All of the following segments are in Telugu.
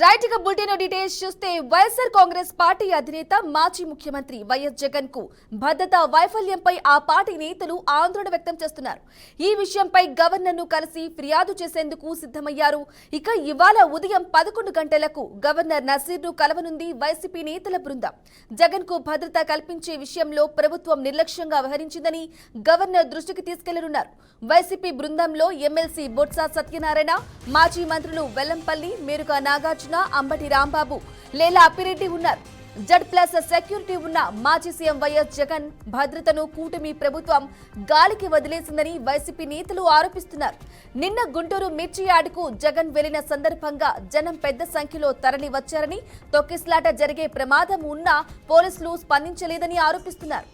రైట్ గా బులెటిన్ డీటెయిల్స్ చూస్తే వైఎస్ఆర్ కాంగ్రెస్ పార్టీ అధినేత మాజీ ముఖ్యమంత్రి వైఎస్ జగన్ కు భద్రతా వైఫల్యంపై ఆ పార్టీ నేతలు ఆందోళన వ్యక్తం చేస్తున్నారు. ఈ విషయంపై గవర్నర్ ను కలిసి ఫిర్యాదు చేసేందుకు సిద్ధమయ్యారు. ఇక ఇవాళ ఉదయం 11 గంటలకు గవర్నర్ నజీర్ ను కలవనుంది వైసీపీ నేతల బృందం. జగన్ కు భద్రత కల్పించే విషయంలో ప్రభుత్వం నిర్లక్ష్యంగా వ్యవహరించిందని గవర్నర్ దృష్టికి తీసుకెళ్లనున్నారు. వైసీపీ బృందంలో ఎమ్మెల్సీ బొత్స సత్యనారాయణ, మాజీ మంత్రులు వెల్లంపల్లి, మేరుగా నాగార్జున, అంబటి రాంబాబు, లేలా అప్పిరెడ్డి ఉన్నారు. జడ్+ సెక్యూరిటీ ఉన్న మాజీ సీఎం వైఎస్ జగన్ భద్రతను కూటమి ప్రభుత్వం గాలికి వదిలేసిందని వైసీపీ నేతలు ఆరోపిస్తున్నారు. నిన్న గుంటూరు మిర్చి యార్డుకు జగన్ వెళ్లిన సందర్భంగా జనం పెద్ద సంఖ్యలో తరలి వచ్చారని, తొక్కిస్లాట జరిగే ప్రమాదం ఉన్నా పోలీసులు స్పందించలేదని ఆరోపిస్తున్నారు.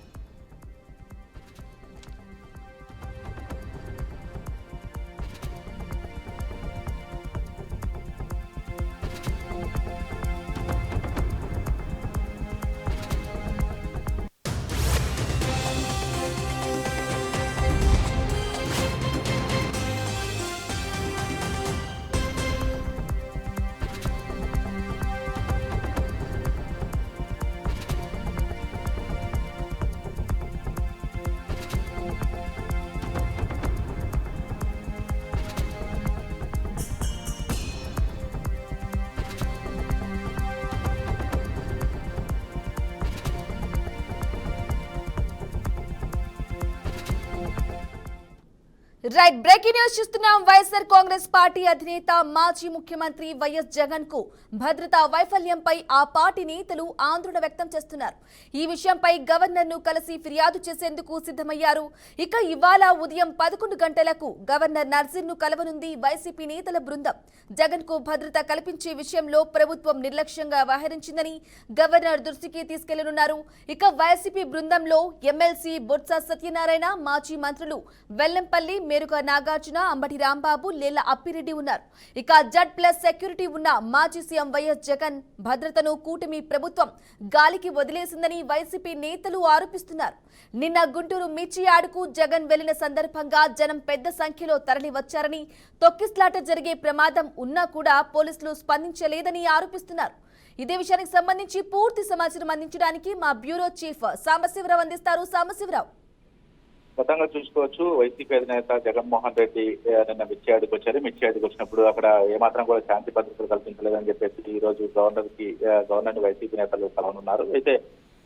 రైట్ బ్రేకింగ్ న్యూస్ చూస్తున్నాం. వైఎస్ఆర్ కాంగ్రెస్ పార్టీ అధినేత మాజీ ముఖ్యమంత్రి వైఎస్ జగన్ కు భద్రతా వైఫల్యంపై ఆ పార్టీ నేతలు ఆందోళన వ్యక్తం చేస్తున్నారు. ఈ విషయంపై గవర్నర్ ను కలిసి ఫిర్యాదు చేసేందుకు సిద్ధమయ్యారు. ఇక ఇవాళ ఉదయం 11 గంటలకు గవర్నర్ నజీర్ ను కలవనుంది వైసీపీ నేతల బృందం. జగన్ కు భద్రత కల్పించే విషయంలో ప్రభుత్వం నిర్లక్ష్యంగా వ్యవహరించిందని గవర్నర్ దృష్టికి తీసుకెళ్లనున్నారు. ఇక వైసీపీ బృందంలో ఎమ్మెల్సీ బొత్స సత్యనారాయణ, మాజీ మంత్రులు వెల్లంపల్లి, మేరుగా నాగార్జున, అంబటి రాంబాబు, లేలా అప్పిరెడ్డి ఉన్నారు. ఇక జడ్+ సెక్యూరిటీ ఉన్న మాజీ సీఎం వైఎస్ జగన్ భద్రతను కూటమి ప్రభుత్వం గాలికి వదిలేసిందని వైసీపీ నేతలు ఆరోపిస్తున్నారు. నిన్న గుంటూరు మిర్చి యార్డుకు జగన్ వెళ్లిన సందర్భంగా జనం పెద్ద సంఖ్యలో తరలి వచ్చారని, తొక్కిస్లాట జరిగే ప్రమాదం ఉన్నా కూడా పోలీసులు స్పందించలేదని ఆరోపిస్తున్నారు. ఇదే విషయానికి సంబంధించి పూర్తి సమాచారం అందించడానికి మా బ్యూరో చీఫ్ సాంబశివరావు అందిస్తారు. సాంబశివరావు, గతంగా చూసుకోవచ్చు, వైసీపీ అధినేత జగన్మోహన్ రెడ్డి నిన్న మిర్చి యార్డుకు వచ్చారు. మిర్చి యార్డుకు వచ్చినప్పుడు అక్కడ ఏమాత్రం కూడా శాంతి భద్రతలు కల్పించలేదని చెప్పేసి ఈ రోజు గవర్నర్ వైసీపీ నేతలు కలవనున్నారు. అయితే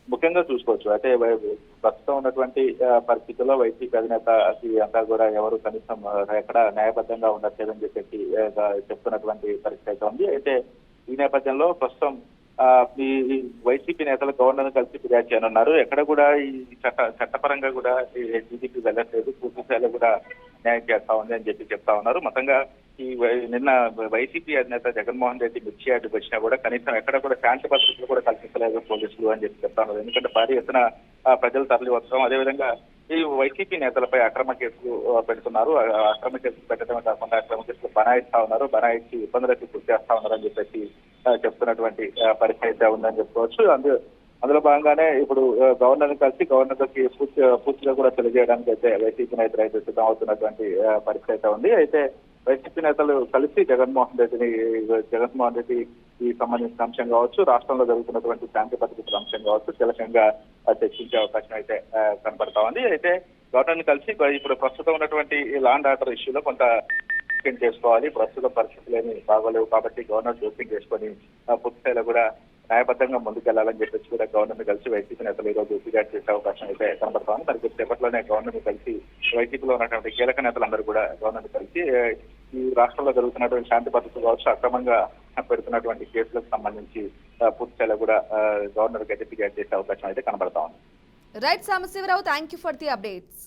ముఖ్యంగా చూసుకోవచ్చు, అయితే ప్రస్తుతం ఉన్నటువంటి పరిస్థితుల్లో వైసీపీ అధినేత అంతా కూడా ఎవరు కనీసం ఎక్కడ న్యాయబద్ధంగా ఉండట్లేదని చెప్పేసి చెప్తున్నటువంటి పరిస్థితి అయితే ఉంది. అయితే ఈ నేపథ్యంలో ప్రస్తుతం ఈ వైసీపీ నేతలు గవర్నర్ కలిసి ఫిర్యాదు చేయనున్నారు. ఎక్కడ కూడా ఈ చట్టపరంగా కూడా టీడీపీ వెళ్ళట్లేదు, పూర్తి స్థాయిలో కూడా న్యాయం చేస్తా ఉంది అని చెప్పి చెప్తా ఉన్నారు. మొత్తంగా ఈ నిన్న వైసీపీ అధినేత జగన్మోహన్ రెడ్డి మిర్చి యార్డుకు వచ్చినా కూడా కనీసం ఎక్కడ కూడా శాంతి భద్రతలు కూడా కల్పించలేదు పోలీసులు అని చెప్పి చెప్తా ఉన్నారు. ఎందుకంటే భారీ ఎత్తున ప్రజలు తరలి వచ్చడం, అదేవిధంగా ఈ వైసీపీ నేతలపై అక్రమ కేసులు పెడుతున్నారు. అక్రమ కేసులు పెట్టడమే కాకుండా అక్రమ కేసులు బనాయిస్తా ఉన్నారు, బనాయించి ఇబ్బందులకి గురి చేస్తా ఉన్నారు అని చెప్పేసి చెప్తున్నటువంటి పరిస్థితి ఉందని చెప్పుకోవచ్చు. అందులో భాగంగానే ఇప్పుడు గవర్నర్ కలిసి గవర్నర్కి పూర్తిగా కూడా తెలియజేయడానికి అయితే వైసీపీ నేతలు అయితే సిద్ధం అవుతున్నటువంటి పరిస్థితి ఉంది. అయితే వైసీపీ నేతలు కలిసి జగన్మోహన్ రెడ్డికి సంబంధించిన అంశం కావచ్చు, రాష్ట్రంలో జరుగుతున్నటువంటి శాంతి భద్రతల అంశం కావచ్చు, కీలకంగా చర్చించే అవకాశం అయితే కనపడతా ఉంది. అయితే గవర్నర్ కలిసి ఇప్పుడు ప్రస్తుతం ఉన్నటువంటి లా అండ్ ఆర్డర్ ఇష్యూలో కొంత చేసుకోవాలి, ప్రస్తుత పరిస్థితులు ఏమి బాగోలేవు కాబట్టి గవర్నర్ జోక్యం చేసుకొని పూర్తి స్థాయిలో కూడా న్యాయబద్ధంగా ముందుకెళ్లాలని చెప్పేసి కూడా గవర్నర్ కలిసి వైసీపీ నేతలు ఈరోజు ఫిర్యాదు చేసే అవకాశం అయితే కనబడుతోంది. మరి కొద్దిసేపట్లోనే గవర్నర్ కలిసి వైసీపీలో ఉన్నటువంటి కీలక నేతలందరూ కూడా గవర్నర్ కలిసి ఈ రాష్ట్రంలో జరుగుతున్నటువంటి శాంతి భద్రతలు కావచ్చు, అక్రమంగా పెడుతున్నటువంటి కేసులకు సంబంధించి పూర్తి స్థాయిలో కూడా గవర్నర్ అయితే ఫిర్యాదు చేసే అవకాశం అయితే కనబడతా ఉంది. Right Sambasivarao, thank you for the updates.